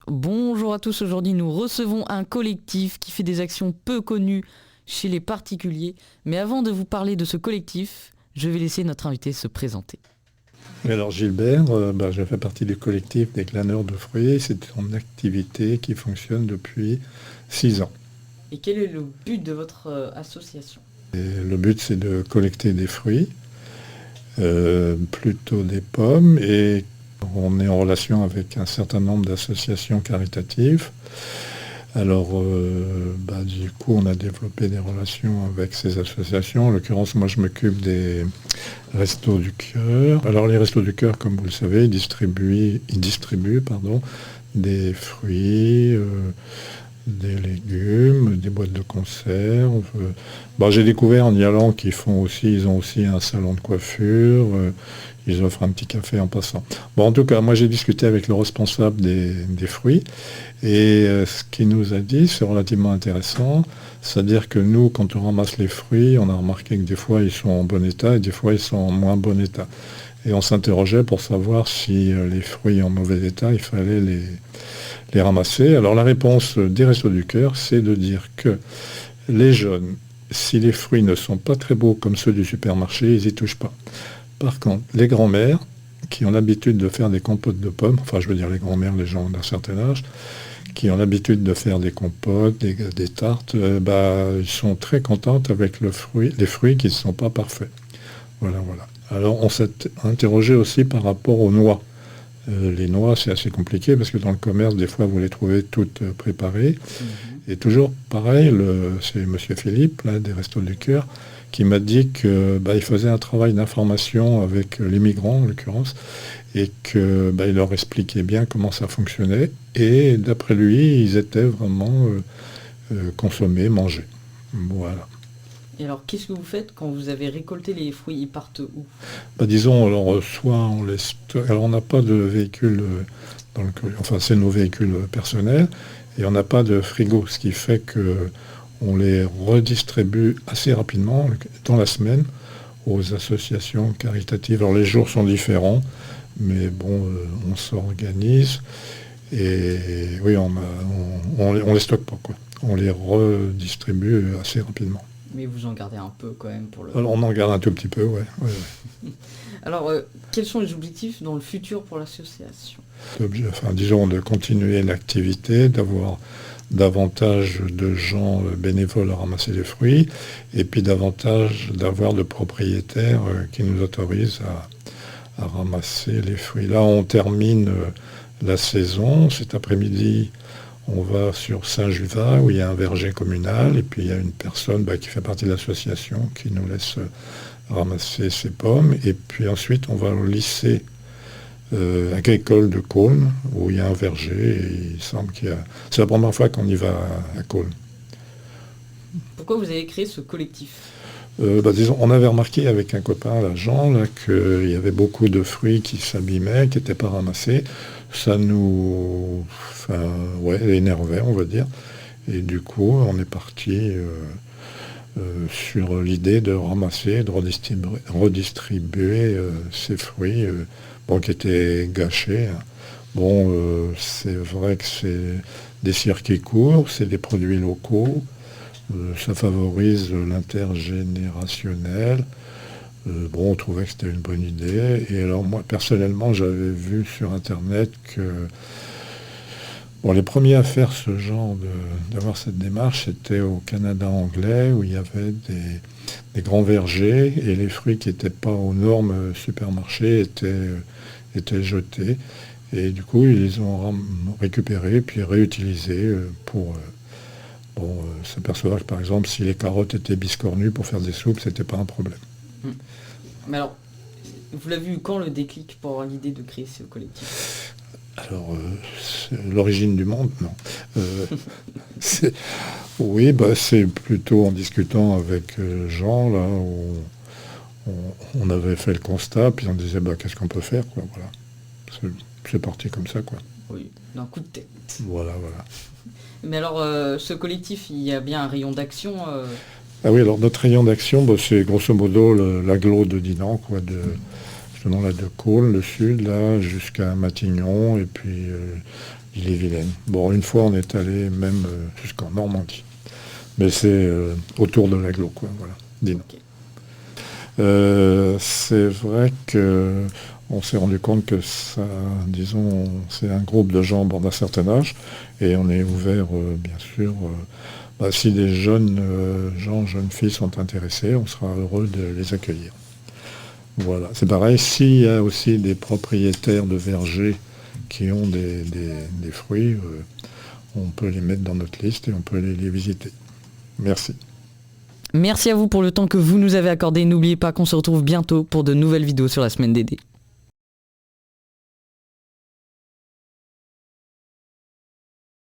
Bonjour à tous, aujourd'hui nous recevons un collectif qui fait des actions peu connues chez les particuliers. Mais avant de vous parler de ce collectif, je vais laisser notre invité se présenter. Alors Gilbert, je fais partie du collectif des glaneurs de fruits. C'est une activité qui fonctionne depuis 6 ans. Et quel est le but de votre association ? Et le but, c'est de collecter des fruits, plutôt des pommes, et on est en relation avec un certain nombre d'associations caritatives. Alors, du coup, on a développé des relations avec ces associations. En l'occurrence, moi, je m'occupe des Restos du Cœur. Alors, les Restos du Cœur, comme vous le savez, ils distribuent des fruits, des légumes, des boîtes de conserve. J'ai découvert en y allant ils ont aussi un salon de coiffure. Ils offrent un petit café en passant. En tout cas, moi j'ai discuté avec le responsable des fruits et ce qu'il nous a dit, c'est relativement intéressant. C'est-à-dire que nous, quand on ramasse les fruits, on a remarqué que des fois ils sont en bon état et des fois ils sont en moins bon état. Et on s'interrogeait pour savoir si les fruits en mauvais état, il fallait les ramasser. Alors la réponse des Restos du Cœur, c'est de dire que les jeunes, si les fruits ne sont pas très beaux comme ceux du supermarché, ils n'y touchent pas. Par contre, les grands-mères qui ont l'habitude de faire des compotes de pommes, enfin je veux dire les grands-mères, les gens d'un certain âge, qui ont l'habitude de faire des compotes, des tartes, ils sont très contentes avec les fruits qui ne sont pas parfaits. Voilà. Alors on s'est interrogé aussi par rapport aux noix. Les noix, c'est assez compliqué parce que dans le commerce, des fois, vous les trouvez toutes préparées. Et toujours pareil, c'est M. Philippe, là, des Restos du Cœur, qui m'a dit qu'il faisait un travail d'information avec les migrants, en l'occurrence, et qu'il leur expliquait bien comment ça fonctionnait. Et d'après lui, ils étaient vraiment consommés, mangés. Voilà. Et alors, qu'est-ce que vous faites quand vous avez récolté les fruits ? Ils partent où ? Disons, alors, soit on les stocke. Alors, on n'a pas de véhicule c'est nos véhicules personnels, et on n'a pas de frigo, ce qui fait qu'on les redistribue assez rapidement dans la semaine aux associations caritatives. Alors, les jours sont différents, mais on s'organise, et oui, on les stocke pas, quoi. On les redistribue assez rapidement. Mais vous en gardez un peu quand même pour le... Alors, on en garde un tout petit peu, ouais. Alors, quels sont les objectifs dans le futur pour l'association ? Disons de continuer l'activité, d'avoir davantage de gens bénévoles à ramasser les fruits, et puis davantage d'avoir de propriétaires qui nous autorisent à ramasser les fruits. Là, on termine la saison. Cet après-midi, on va sur Saint-Juvat, où il y a un verger communal, et puis il y a une personne qui fait partie de l'association qui nous laisse ramasser ses pommes. Et puis ensuite, on va au lycée agricole de Cosne, où il y a un verger, et il semble c'est la première fois qu'on y va à Cosne. Pourquoi vous avez créé ce collectif ? Disons, on avait remarqué avec un copain, là, Jean, qu'il y avait beaucoup de fruits qui s'abîmaient, qui n'étaient pas ramassés. Ça nous énervait, on va dire. Et du coup, on est parti sur l'idée de ramasser, de redistribuer ces fruits qui étaient gâchés. C'est vrai que c'est des circuits courts, c'est des produits locaux. Ça favorise l'intergénérationnel. On trouvait que c'était une bonne idée. Et alors moi, personnellement, j'avais vu sur Internet que les premiers à faire ce genre d'avoir cette démarche, c'était au Canada anglais, où il y avait des grands vergers, et les fruits qui n'étaient pas aux normes supermarchés étaient jetés. Et du coup, ils les ont récupérés, puis réutilisés pour... s'apercevoir que par exemple, si les carottes étaient biscornues pour faire des soupes, c'était pas un problème. Mais alors, vous l'avez eu quand le déclic pour avoir l'idée de créer ce collectif ? Alors, c'est l'origine du monde, non. C'est plutôt en discutant avec Jean, là, où on avait fait le constat, puis on disait, qu'est-ce qu'on peut faire, quoi, voilà. C'est parti comme ça, quoi. Oui, d'un coup de tête. Voilà. Mais alors, ce collectif, il y a bien un rayon d'action Ah oui, alors notre rayon d'action, c'est grosso modo l'agglo de Dinan, quoi, justement là de Côle, le sud, là, jusqu'à Matignon, et puis Ille-et-Vilaine. Bon, une fois, on est allé même jusqu'en Normandie. Mais c'est autour de l'agglo, quoi, voilà. Dis-nous. C'est vrai qu'on s'est rendu compte que ça, disons, c'est un groupe de gens d'un certain âge, et on est ouvert, bien sûr, si des jeunes jeunes filles sont intéressés, on sera heureux de les accueillir. Voilà, c'est pareil, s'il y a aussi des propriétaires de vergers qui ont des fruits, on peut les mettre dans notre liste et on peut les visiter. Merci. Merci à vous pour le temps que vous nous avez accordé. N'oubliez pas qu'on se retrouve bientôt pour de nouvelles vidéos sur la semaine DD.